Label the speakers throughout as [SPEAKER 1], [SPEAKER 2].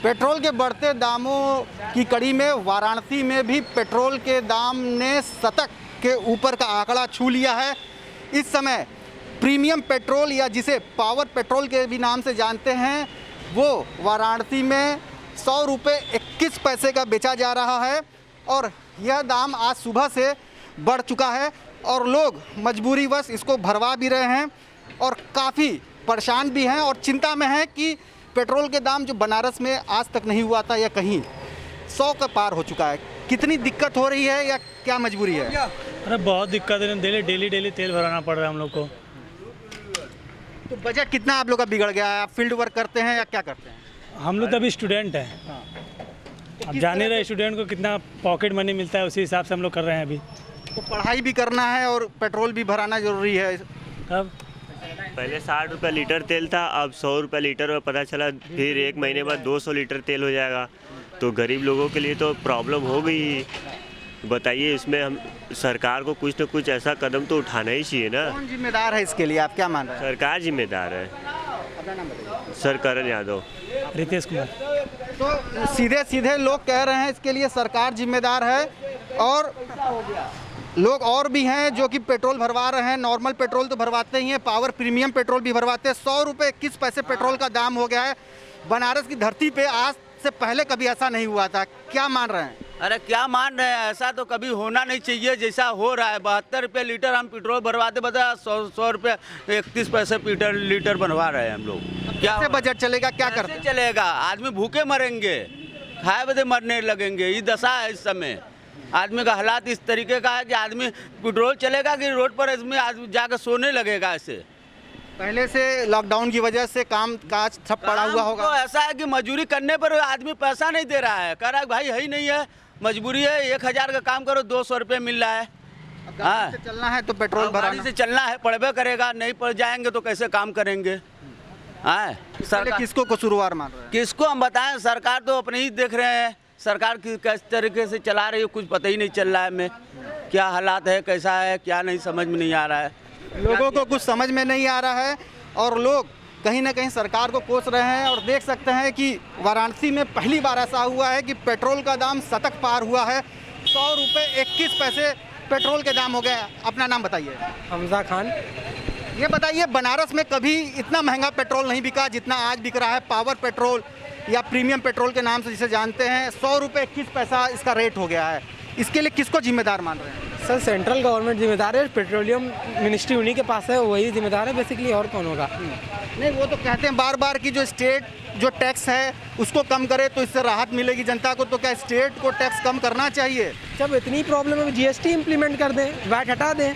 [SPEAKER 1] Petrol के बढ़ते दामों की कड़ी में वाराणसी में भी पेट्रोल के दाम ने शतक के ऊपर का आंकड़ा छू लिया है। इस समय प्रीमियम पेट्रोल या जिसे पावर पेट्रोल के भी नाम से जानते हैं वो वाराणसी में 100 रुपये 21 पैसे का बेचा जा रहा है और यह दाम आज सुबह से बढ़ चुका है और लोग मजबूरीवश इसको भरवा भी रहे हैं और काफ़ी परेशान भी हैं और चिंता में हैं कि पेट्रोल के दाम जो बनारस में आज तक नहीं हुआ था या कहीं 100 का पार हो चुका है। कितनी दिक्कत हो रही है या क्या मजबूरी है?
[SPEAKER 2] अरे बहुत दिक्कत है, डेली तेल भराना पड़ रहा है हम लोग को।
[SPEAKER 1] तो बजट कितना आप लोग का बिगड़ गया है? आप फील्ड वर्क करते हैं या क्या करते हैं?
[SPEAKER 2] हम लोग तो अभी स्टूडेंट हैं। अब जाने रहे स्टूडेंट को कितना पॉकेट मनी मिलता है, उसी हिसाब से हम लोग कर रहे हैं अभी।
[SPEAKER 1] तो पढ़ाई भी करना है और पेट्रोल भी भराना ज़रूरी है।
[SPEAKER 2] अब
[SPEAKER 3] पहले 60 रुपये लीटर तेल था, अब 100 रुपये लीटर और पता चला फिर एक महीने बाद 200 लीटर तेल हो जाएगा। तो गरीब लोगों के लिए तो प्रॉब्लम हो गई। बताइए, इसमें हम सरकार को कुछ न कुछ ऐसा कदम तो उठाना ही चाहिए ना।
[SPEAKER 1] कौन जिम्मेदार है इसके लिए, आप क्या मान रहे हैं?
[SPEAKER 3] सरकार जिम्मेदार है।
[SPEAKER 1] अपना नाम बताइए।
[SPEAKER 3] सर करण यादव।
[SPEAKER 2] रितेश कुमार।
[SPEAKER 1] तो सीधे सीधे लोग कह रहे हैं इसके लिए सरकार जिम्मेदार है और लोग और भी हैं जो कि पेट्रोल भरवा रहे हैं। नॉर्मल पेट्रोल तो भरवाते ही हैं, पावर प्रीमियम पेट्रोल भी भरवाते हैं। 100 रुपये 21 पैसे पेट्रोल का दाम हो गया है। बनारस की धरती पे आज से पहले कभी ऐसा नहीं हुआ था। क्या मान रहे हैं?
[SPEAKER 4] अरे क्या मान रहे हैं, ऐसा तो कभी होना नहीं चाहिए जैसा हो रहा है। 72 रुपये लीटर हम पेट्रोल भरवाते बता 100 रुपये 31 पैसे लीटर बनवा रहे हैं हम लोग। क्या
[SPEAKER 1] कैसे बजट चलेगा? क्या करते
[SPEAKER 4] कैसे चलेगा? आदमी भूखे मरेंगे, खाए बदे मरने लगेंगे। ये दशा है इस समय। आदमी का हालात इस तरीके का है कि आदमी पेट्रोल चलेगा कि रोड पर आदमी जाकर सोने लगेगा। ऐसे
[SPEAKER 1] पहले से लॉकडाउन की वजह से काम काज सब पड़ा हुआ होगा।
[SPEAKER 4] तो ऐसा है कि मजदूरी करने पर आदमी पैसा नहीं दे रहा है, कह रहा है भाई है ही नहीं है, मजबूरी है। 1000 का काम करो 200 रुपये मिल रहा है।
[SPEAKER 1] गाड़ी से चलना है तो पेट्रोल भराना
[SPEAKER 4] से चलना है, पढ़बे करेगा, नहीं पढ़ जाएंगे तो कैसे काम करेंगे?
[SPEAKER 1] सरकार किसको कसूरवार मान रहे हैं?
[SPEAKER 4] किसको हम बताएं? सरकार तो अपने ही देख रहे हैं। सरकार किस तरीके से चला रही है कुछ पता ही नहीं चल रहा है। हमें क्या हालात है, कैसा है, क्या नहीं समझ में नहीं आ रहा है।
[SPEAKER 1] लोगों को कुछ समझ में नहीं आ रहा है और लोग कहीं ना कहीं सरकार को कोस रहे हैं। और देख सकते हैं कि वाराणसी में पहली बार ऐसा हुआ है कि पेट्रोल का दाम शतक पार हुआ है। 100 रुपये 21 पैसे पेट्रोल के दाम हो गए। अपना नाम बताइए।
[SPEAKER 5] हमजा खान।
[SPEAKER 1] ये बताइए, बनारस में कभी इतना महंगा पेट्रोल नहीं बिका जितना आज बिक रहा है। पावर पेट्रोल या प्रीमियम पेट्रोल के नाम से जिसे जानते हैं, 100 रुपये 21 पैसा इसका रेट हो गया है। इसके लिए किसको जिम्मेदार मान रहे हैं?
[SPEAKER 5] सर सेंट्रल गवर्नमेंट जिम्मेदार है, पेट्रोलियम मिनिस्ट्री उन्हीं के पास है, वही जिम्मेदार है बेसिकली, और कौन होगा?
[SPEAKER 1] नहीं, वो तो कहते हैं बार बार कि जो स्टेट जो टैक्स है उसको कम करे तो इससे राहत मिलेगी जनता को। तो क्या स्टेट को टैक्स कम करना चाहिए?
[SPEAKER 5] जब इतनी प्रॉब्लम है जीएसटी इम्प्लीमेंट कर दें, वैट हटा दें।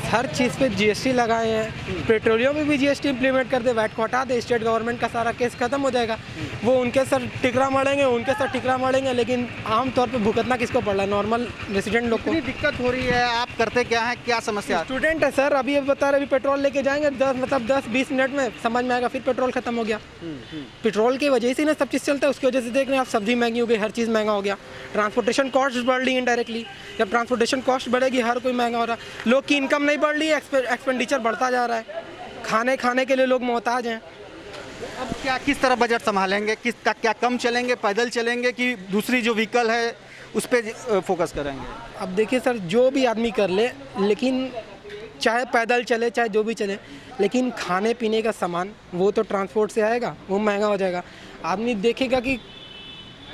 [SPEAKER 5] हर चीज़ पे जीएसटी लगाए हैं, पेट्रोलियम में भी जीएसटी इम्प्लीमेंट कर दे, वैट को हटा दे, स्टेट गवर्नमेंट का सारा केस खत्म हो जाएगा। वो उनके सर टिकरा मरेंगे, उनके सर टिकरा मरेंगे, लेकिन आमतौर पे भुगतना किसको पड़ रहा है? नॉर्मल रेसिडेंट लोग को।
[SPEAKER 1] इतनी दिक्कत हो रही है, आप करते क्या है, क्या समस्या?
[SPEAKER 5] स्टूडेंट है सर, अभी बता रहे, अभी पेट्रोल लेके जाएंगे 10-20 मिनट में समझ में आएगा, फिर पेट्रोल खत्म हो गया। पेट्रोल की वजह से ना सब चीज़ चलता है, उसकी वजह से देख रहे हैं आप, सब्जी महंगी हो गई, हर चीज़ महंगा हो गया, ट्रांसपोर्टेशन कॉस्ट बढ़ रही इनडायरेक्टली। जब ट्रांसपोर्टेशन कॉस्ट बढ़ेगी हर कोई महंगा हो रहा है। लोग की इनकम नहीं बढ़ रही है, एक्सपेंडिचर बढ़ता जा रहा है। खाने के लिए लोग मोहताज हैं।
[SPEAKER 1] अब क्या किस तरह बजट संभालेंगे? क्या कम चलेंगे, पैदल चलेंगे कि दूसरी जो व्हीकल है उस पर फोकस करेंगे?
[SPEAKER 5] अब देखिए सर, जो भी आदमी कर ले, लेकिन चाहे पैदल चले चाहे जो भी चले, लेकिन खाने पीने का सामान वो तो ट्रांसपोर्ट से आएगा, वो महंगा हो जाएगा। आदमी देखेगा कि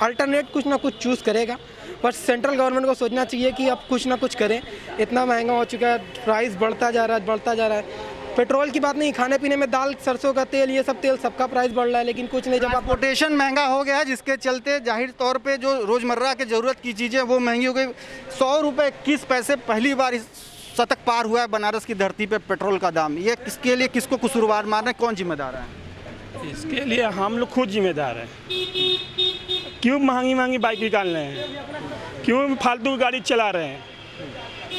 [SPEAKER 5] अल्टरनेट कुछ ना कुछ चूज़ करेगा। पर सेंट्रल गवर्नमेंट को सोचना चाहिए कि अब कुछ ना कुछ करें। इतना महंगा हो चुका है, प्राइस बढ़ता जा रहा है। पेट्रोल की बात नहीं, खाने पीने में दाल, सरसों का तेल, ये सब तेल सबका प्राइस बढ़ रहा है, लेकिन कुछ नहीं। जब
[SPEAKER 1] ट्रांसपोर्टेशन महंगा हो गया है जिसके चलते जाहिर तौर पे जो रोज़मर्रा के ज़रूरत की चीज़ें वो महंगी हो गई। 100 रुपये 21 पैसे पहली बार इस शतक पार हुआ है बनारस की धरती पे पेट्रोल का दाम। ये इसके लिए किसको कसूरवार मान रहे हैं, कौन जिम्मेदार है?
[SPEAKER 6] इसके लिए हम लोग खुद जिम्मेदार हैं। क्यों महंगी बाइक निकाल रहे हैं, क्यों फालतू गाड़ी चला रहे हैं,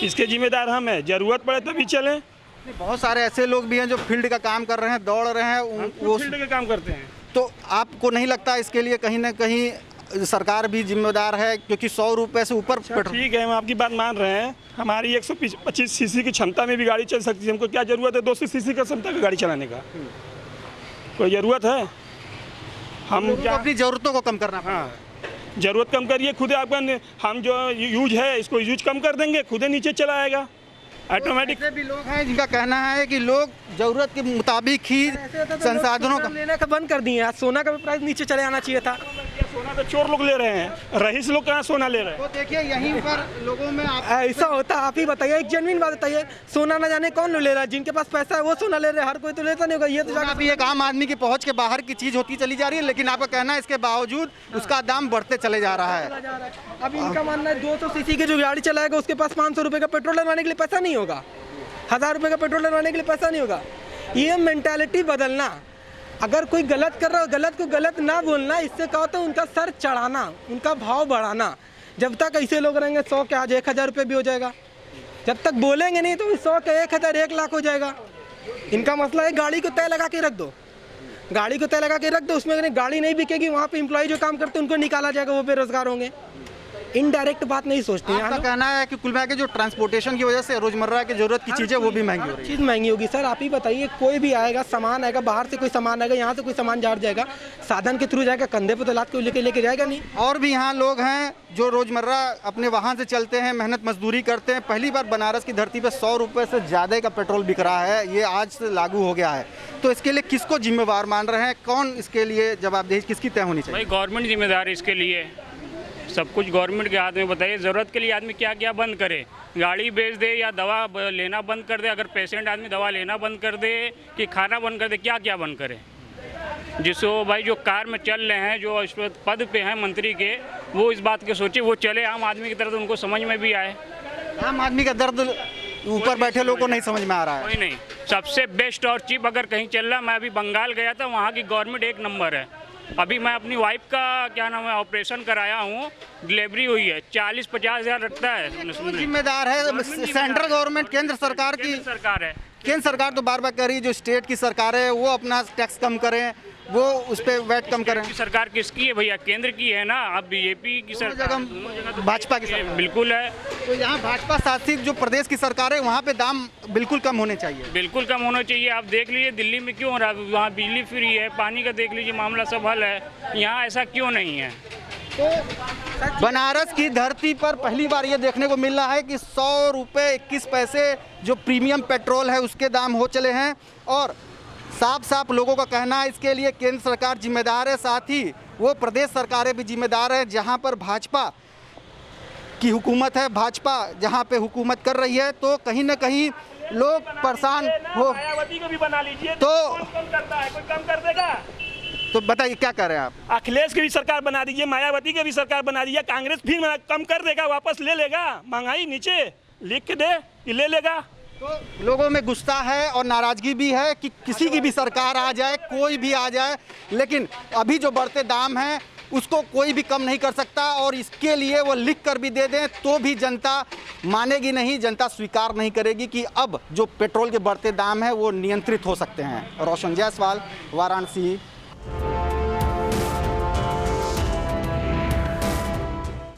[SPEAKER 6] इसके जिम्मेदार हम हैं। ज़रूरत पड़े तभी चलें।
[SPEAKER 1] बहुत सारे ऐसे लोग भी हैं जो फील्ड का काम कर रहे हैं, दौड़ रहे हैं, वो
[SPEAKER 6] फील्ड का काम करते हैं।
[SPEAKER 1] तो आपको नहीं लगता इसके लिए कहीं ना कहीं सरकार भी जिम्मेदार है? क्योंकि 100 रुपये से ऊपर
[SPEAKER 6] ठीक है, हम आपकी बात मान रहे हैं। हमारी 125 सीसी की क्षमता में भी गाड़ी चल सकती है। हमको क्या ज़रूरत है 200 सीसी का क्षमता की गाड़ी चलाने का? कोई ज़रूरत है? हम
[SPEAKER 1] लोगों को
[SPEAKER 6] क्या
[SPEAKER 1] अपनी ज़रूरतों को कम करना पड़ेगा।
[SPEAKER 6] हाँ, ज़रूरत कम करिए, खुद आपका हम जो यूज है इसको यूज कम कर देंगे, खुद ही नीचे चला आएगा ऑटोमेटिक।
[SPEAKER 1] ऐसे भी लोग हैं जिनका कहना है कि लोग ज़रूरत के मुताबिक ही संसाधनों का
[SPEAKER 5] लेने का बंद कर दिए। आज सोना का भी प्राइस नीचे चले आना चाहिए था।
[SPEAKER 6] सोना तो चोर लोग ले रहे हैं, रईस लोग कहाँ सोना ले रहे हैं।
[SPEAKER 1] तो देखिए यहीं पर लोगों में
[SPEAKER 5] ऐसा होता, आप ही बताइए, एक जेन्युइन बात बताइए, सोना ना जाने कौन ले रहा है, जिनके पास पैसा है वो सोना ले रहे हैं, हर कोई तो लेता नहीं होगा। ये तो
[SPEAKER 1] सोना भी एक आम आदमी की पहुंच के बाहर की चीज़ होती चली जा रही है, लेकिन आपका कहना है इसके बावजूद उसका दाम बढ़ते चले जा रहा है।
[SPEAKER 5] अब इनका मानना है 200 सीसी की जो गाड़ी चलाएगा उसके पास 500 रुपये का पेट्रोल डलवाने के लिए पैसा नहीं होगा, 1000 रुपये का पेट्रोल डलवाने के लिए पैसा नहीं होगा। ये मेंटालिटी बदलना, अगर कोई गलत कर रहा हो गलत को गलत ना बोलना, इससे क्या होता है उनका सर चढ़ाना, उनका भाव बढ़ाना। जब तक ऐसे लोग रहेंगे 100 के आज 1000 रुपये भी हो जाएगा, जब तक बोलेंगे नहीं तो 100 के 1000 1 लाख हो जाएगा। इनका मसला है गाड़ी को तय लगा के रख दो, गाड़ी को तय लगा के रख दो, उसमें अगर गाड़ी नहीं बिकेगी वहाँ पे एम्प्लॉय जो काम करते हैं उनको निकाला जाएगा, वो बेरोजगार होंगे। इनडायरेक्ट बात नहीं सोचते हैं।
[SPEAKER 1] आपका कहना है कि कुल मिला के जो ट्रांसपोर्टेशन की वजह से रोजमर्रा की जरूरत की चीज़ें वो भी महंगी हो रही है।
[SPEAKER 5] चीज़ महंगी होगी सर, आप ही बताइए, कोई भी आएगा सामान आएगा, बाहर से कोई सामान आएगा, यहाँ से कोई सामान जा जाएगा, साधन के थ्रू जाएगा, कंधे पर तो लाद के लेके जाएगा नहीं।
[SPEAKER 1] और भी यहाँ लोग हैं जो रोजमर्रा अपने वाहन से चलते हैं, मेहनत मजदूरी करते हैं। पहली बार बनारस की धरती पर 100 रुपये से ज़्यादा का पेट्रोल बिक रहा है, ये आज से लागू हो गया है। तो इसके लिए किसको जिम्मेवार मान रहे हैं, कौन इसके लिए जवाबदेही किसकी तय होनी चाहिए?
[SPEAKER 7] भाई गवर्नमेंट जिम्मेदार है इसके लिए, सब कुछ गवर्नमेंट के हाथ में। बताइए ज़रूरत के लिए आदमी क्या क्या बंद करे, गाड़ी बेच दे या दवा लेना बंद कर दे, अगर पेशेंट आदमी दवा लेना बंद कर दे कि खाना बंद कर दे, क्या क्या बंद करे। जिसको भाई जो कार में चल रहे हैं, जो इस पद पे हैं मंत्री के, वो इस बात के सोचे, वो चले आम आदमी की तरफ, तो उनको समझ में भी आए।
[SPEAKER 1] आम आदमी का दर्द ऊपर बैठे लोगों को नहीं समझ में आ रहा है।
[SPEAKER 7] कोई नहीं, सबसे बेस्ट और चीप अगर कहीं चल रहा, मैं अभी बंगाल गया था, वहाँ की गवर्नमेंट एक नंबर है। अभी मैं अपनी वाइफ का क्या नाम है ऑपरेशन कराया हूँ, डिलीवरी हुई है, 40-50 हज़ार रखता है।
[SPEAKER 1] जिम्मेदार है सेंट्रल गवर्नमेंट, केंद्र सरकार की
[SPEAKER 7] सरकार है।
[SPEAKER 1] केंद्र सरकार तो बार बार कह रही है जो स्टेट की सरकार है वो अपना टैक्स कम करें, वो उस पर वैट कम करें।
[SPEAKER 7] सरकार किसकी है भैया? केंद्र की है ना। अब बीजेपी की सरकार,
[SPEAKER 1] जगह भाजपा की सरकार
[SPEAKER 7] बिल्कुल है।
[SPEAKER 1] तो यहाँ भाजपा शासित जो प्रदेश की सरकार है वहाँ पे दाम बिल्कुल कम होने चाहिए।
[SPEAKER 7] बिल्कुल कम होना चाहिए। आप देख लीजिए दिल्ली में क्यों हो रहा है, वहाँ बिजली फ्री है, पानी का देख लीजिए मामला सब हल है, यहाँ ऐसा क्यों नहीं है?
[SPEAKER 1] तो बनारस की धरती पर पहली बार ये देखने को मिल रहा है कि 100 रुपये 21 पैसे जो प्रीमियम पेट्रोल है उसके दाम हो चले हैं। और साफ साफ लोगों का कहना है इसके लिए केंद्र सरकार जिम्मेदार है, साथ ही वो प्रदेश सरकारें भी जिम्मेदार है जहां पर भाजपा की हुकूमत है, भाजपा जहां पे हुकूमत कर रही है। तो कहीं ना कहीं लोग परेशान हो।
[SPEAKER 6] मायावती को भी बना लीजिए,
[SPEAKER 1] तो
[SPEAKER 6] कम करता है, कोई कम कर देगा?
[SPEAKER 1] तो बताइए क्या कर रहे हैं आप?
[SPEAKER 6] अखिलेश की भी सरकार बना दीजिए, मायावती की भी सरकार बना दीजिए, कांग्रेस भी कम कर देगा, वापस ले लेगा, महंगाई नीचे लिख के दे कि ले लेगा।
[SPEAKER 1] तो लोगों में गुस्सा है और नाराज़गी भी है कि किसी की भी सरकार आ जाए, कोई भी आ जाए, लेकिन अभी जो बढ़ते दाम हैं उसको कोई भी कम नहीं कर सकता। और इसके लिए वो लिख कर भी दे दें तो भी जनता मानेगी नहीं, जनता स्वीकार नहीं करेगी कि अब जो पेट्रोल के बढ़ते दाम हैं वो नियंत्रित हो सकते हैं। रोशन जायसवाल, वाराणसी।